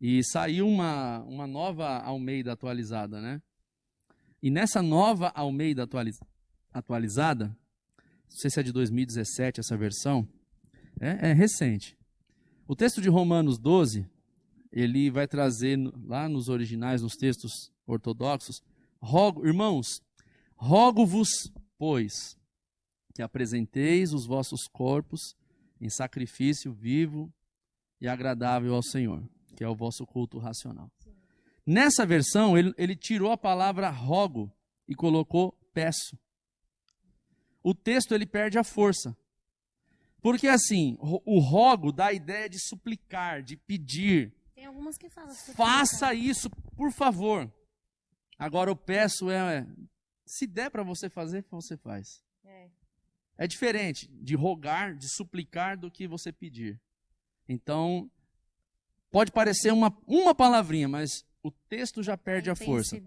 e saiu uma nova Almeida atualizada, né? E nessa nova Almeida atualizada, não sei se é de 2017 essa versão, é recente. O texto de Romanos 12, ele vai trazer lá nos originais, nos textos ortodoxos, irmãos, rogo-vos, pois, que apresenteis os vossos corpos em sacrifício vivo e agradável ao Senhor, que é o vosso culto racional. Nessa versão, ele tirou a palavra rogo e colocou peço. O texto ele perde a força. Porque assim, o rogo dá a ideia de suplicar, de pedir. Tem algumas que falam. Faça isso, por favor. Agora o peço se der para você fazer, você faz. É diferente de rogar, de suplicar, do que você pedir. Então, pode parecer uma palavrinha, mas o texto já perde a força.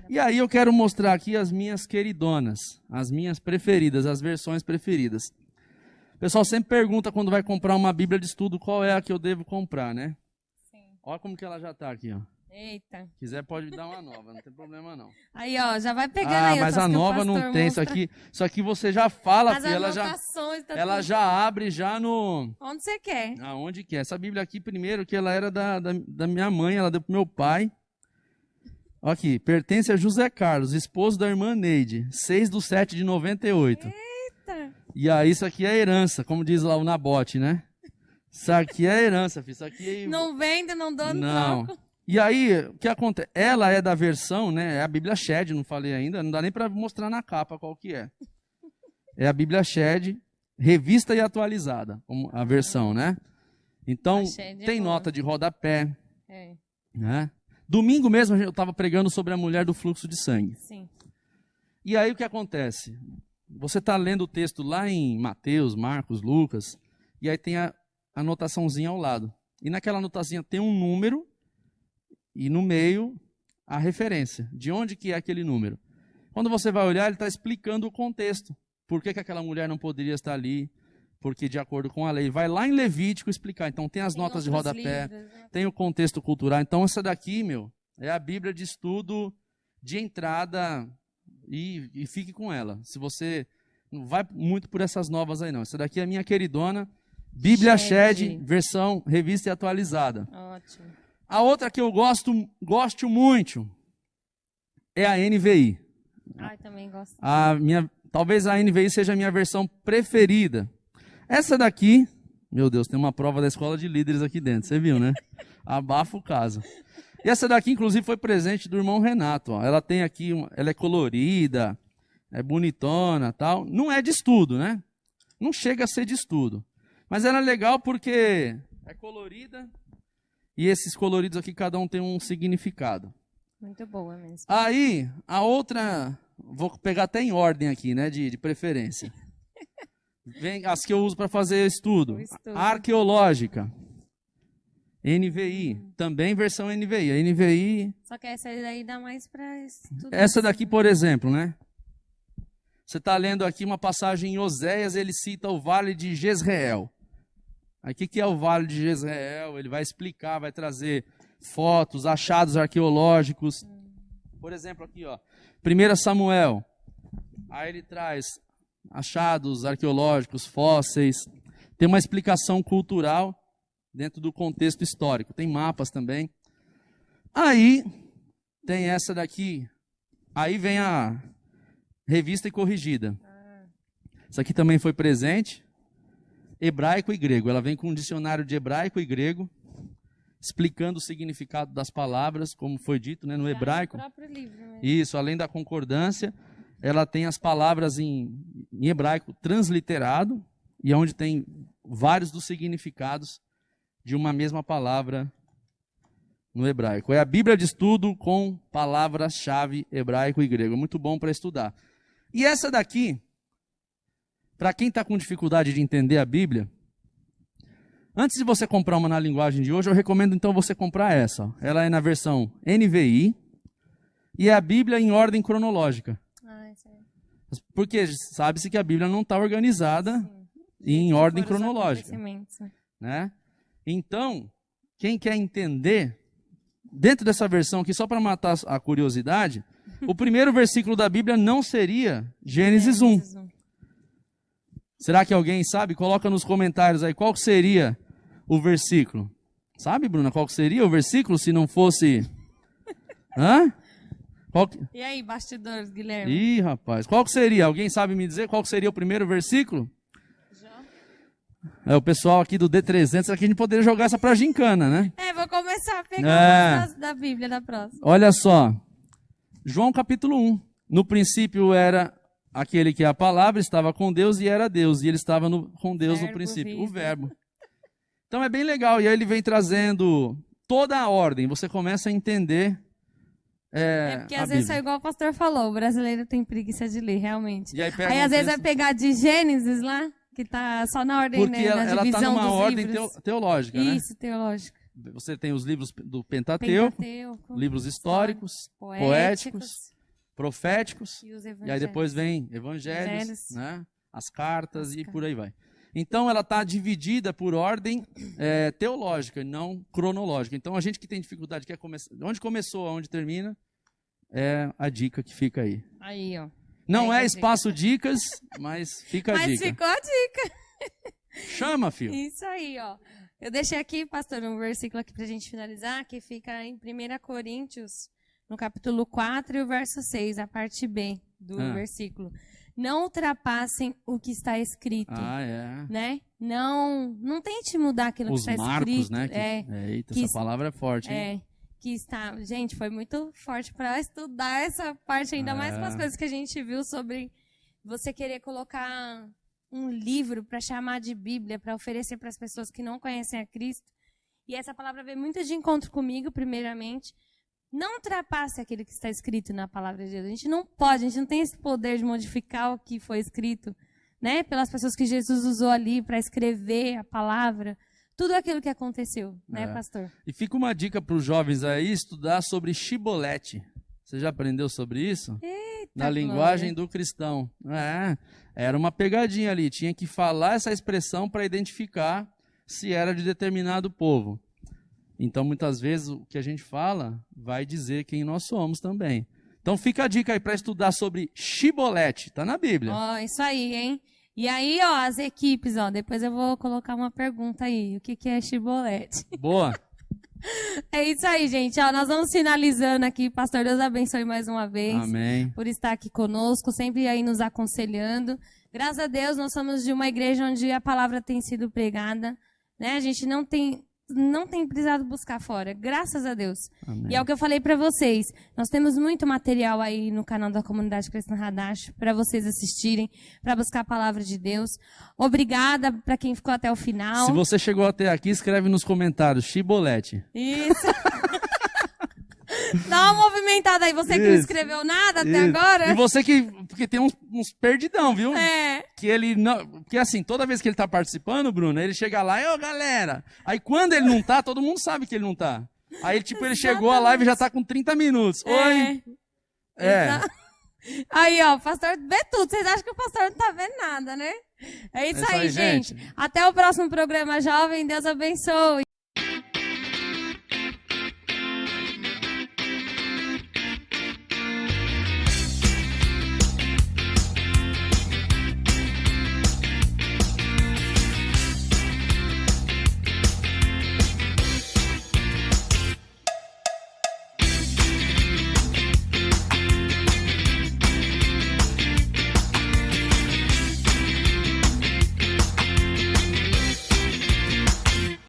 E aí eu quero mostrar aqui as minhas queridonas, as minhas preferidas, as versões preferidas. O pessoal sempre pergunta quando vai comprar uma Bíblia de estudo qual é a que eu devo comprar, né? Sim. Olha como que ela já está aqui, ó. Eita. Se quiser pode dar uma nova, não tem problema não. Aí, ó, já vai pegando aí. Mas a nova não tem, isso aqui você já fala, filho, ela já abre já no... Onde você quer. Aonde quer. Essa Bíblia aqui, primeiro, que ela era da minha mãe, ela deu pro meu pai. Aqui, pertence a José Carlos, esposo da irmã Neide, 6/7/98. Eita. E aí, isso aqui é herança, como diz lá o Nabote, né? Isso aqui é herança, filho. Isso aqui... Não vende, não dou, não troco. E aí, o que acontece? Ela é da versão, né? É a Bíblia Shed, não falei ainda, não dá nem para mostrar na capa qual que é. É a Bíblia Shed, revista e atualizada, a versão, né? Então, tem nota de rodapé, né? Domingo mesmo eu estava pregando sobre a mulher do fluxo de sangue. Sim. E aí o que acontece? Você está lendo o texto lá em Mateus, Marcos, Lucas, e aí tem a anotaçãozinha ao lado. E naquela anotação tem um número, e no meio, a referência. De onde que é aquele número? Quando você vai olhar, ele está explicando o contexto. Por que aquela mulher não poderia estar ali? Porque de acordo com a lei. Vai lá em Levítico explicar. Então tem as notas de rodapé, tem o contexto cultural. Então essa daqui, é a Bíblia de estudo de entrada e fique com ela. Se você não vai muito por essas novas aí não. Essa daqui é a minha queridona, Bíblia Shed, versão revista e atualizada. Ótimo. A outra que eu gosto muito é a NVI. Também gosto. Talvez a NVI seja a minha versão preferida. Essa daqui, meu Deus, tem uma prova da escola de líderes aqui dentro, você viu, né? Abafa o caso. E essa daqui, inclusive, foi presente do irmão Renato. Ó. Ela tem aqui, ela é colorida, é bonitona, tal. Não é de estudo, né? Não chega a ser de estudo. Mas ela é legal porque é colorida. E esses coloridos aqui, cada um tem um significado. Muito boa mesmo. Aí, a outra, vou pegar até em ordem aqui, né, de preferência. Vem as que eu uso para fazer estudo. Arqueológica. NVI. Também versão NVI. A NVI... Só que essa daí dá mais para estudo. Essa daqui, por exemplo, né? Você está lendo aqui uma passagem em Oséias, ele cita o Vale de Jezreel. Aí, o que é o Vale de Jezreel? Ele vai explicar, vai trazer fotos, achados arqueológicos. Por exemplo, aqui, ó, 1 Samuel. Aí ele traz achados arqueológicos, fósseis. Tem uma explicação cultural dentro do contexto histórico. Tem mapas também. Aí, tem essa daqui. Aí vem a revista e corrigida. Essa aqui também foi presente. Hebraico e grego. Ela vem com um dicionário de hebraico e grego, explicando o significado das palavras, como foi dito, né, no hebraico. É o próprio livro, né? Isso, além da concordância, ela tem as palavras em hebraico transliterado, e onde tem vários dos significados de uma mesma palavra no hebraico. É a Bíblia de estudo com palavras-chave hebraico e grego. É muito bom para estudar. E essa daqui, para quem está com dificuldade de entender a Bíblia, antes de você comprar uma na linguagem de hoje, eu recomendo então você comprar essa. Ela é na versão NVI e a Bíblia em ordem cronológica. Isso aí. Porque sabe-se que a Bíblia não está organizada em ordem cronológica. Né? Então, quem quer entender, dentro dessa versão aqui, só para matar a curiosidade, o primeiro versículo da Bíblia não seria Gênesis 1. Será que alguém sabe? Coloca nos comentários aí qual seria o versículo. Sabe, Bruna, qual seria o versículo se não fosse... Hã? E aí, bastidores, Guilherme? Ih, rapaz, qual que seria? Alguém sabe me dizer qual que seria o primeiro versículo? O pessoal aqui do D300, aqui a gente poderia jogar essa pra gincana, né? Vou começar a pegar os da Bíblia da próxima. Olha só, João capítulo 1. No princípio era aquele que é a palavra, estava com Deus e era Deus. E ele estava com Deus no princípio, o verbo. Então é bem legal. E aí ele vem trazendo toda a ordem. Você começa a entender porque às vezes é igual o pastor falou, o brasileiro tem preguiça de ler, realmente. E aí às vezes vai pegar de Gênesis lá, que tá só na ordem, porque né, na divisão ela tá numa dos ordem livros. Teológica, né? Isso, teológica. Você tem os livros do Pentateuco, livros históricos, poéticos, proféticos, e aí depois vem evangelhos, né? As cartas e por aí vai. Então ela está dividida por ordem teológica, não cronológica. Então a gente que tem dificuldade, quer começar, onde começou, aonde termina, é a dica que fica aí. Aí, ó. Não é espaço dicas, mas fica a dica. Mas ficou a dica. Chama, filho. Isso aí, ó. Eu deixei aqui, pastor, um versículo aqui pra gente finalizar, que fica em 1 Coríntios, no capítulo 4 e o verso 6, a parte B do versículo. Não ultrapassem o que está escrito. Né? Não tente mudar aquilo que está escrito. Os marcos, né? Eita, essa palavra é forte, hein? Que está... Gente, foi muito forte para estudar essa parte, ainda mais com as coisas que a gente viu sobre você querer colocar um livro para chamar de Bíblia, para oferecer para as pessoas que não conhecem a Cristo. E essa palavra veio muito de encontro comigo, primeiramente. Não ultrapasse aquilo que está escrito na palavra de Deus. A gente não pode, a gente não tem esse poder de modificar o que foi escrito, né? Pelas pessoas que Jesus usou ali para escrever a palavra. Tudo aquilo que aconteceu, né, pastor? E fica uma dica para os jovens aí, estudar sobre Shibolete. Você já aprendeu sobre isso? Eita, na linguagem do cristão. Era uma pegadinha ali. Tinha que falar essa expressão para identificar se era de determinado povo. Então, muitas vezes, o que a gente fala vai dizer quem nós somos também. Então, fica a dica aí para estudar sobre Shibolete. Está na Bíblia. Isso aí, hein? E aí, ó, as equipes, ó, depois eu vou colocar uma pergunta aí. O que é Shibolete? Boa. É isso aí, gente. Ó, nós vamos finalizando aqui. Pastor, Deus abençoe mais uma vez. Amém. Por estar aqui conosco, sempre aí nos aconselhando. Graças a Deus, nós somos de uma igreja onde a palavra tem sido pregada, né? A gente não tem precisado buscar fora, graças a Deus. Amém. E é o que eu falei para vocês, nós temos muito material aí no canal da Comunidade Cristã Radacho para vocês assistirem, para buscar a palavra de Deus. Obrigada para quem ficou até o final. Se você chegou até aqui, escreve nos comentários, Shibolete. Isso. Dá uma movimentada aí, você que não escreveu nada até agora. E você porque tem uns perdidão, viu? Que ele não... Porque assim, toda vez que ele tá participando, Bruno, ele chega lá e, galera... Aí quando ele não tá, todo mundo sabe que ele não tá. Aí, tipo, ele chegou, a live já tá com 30 minutos. Oi! Aí, ó, o pastor vê tudo. Vocês acham que o pastor não tá vendo nada, né? É isso aí, gente. Até o próximo programa, jovem. Deus abençoe.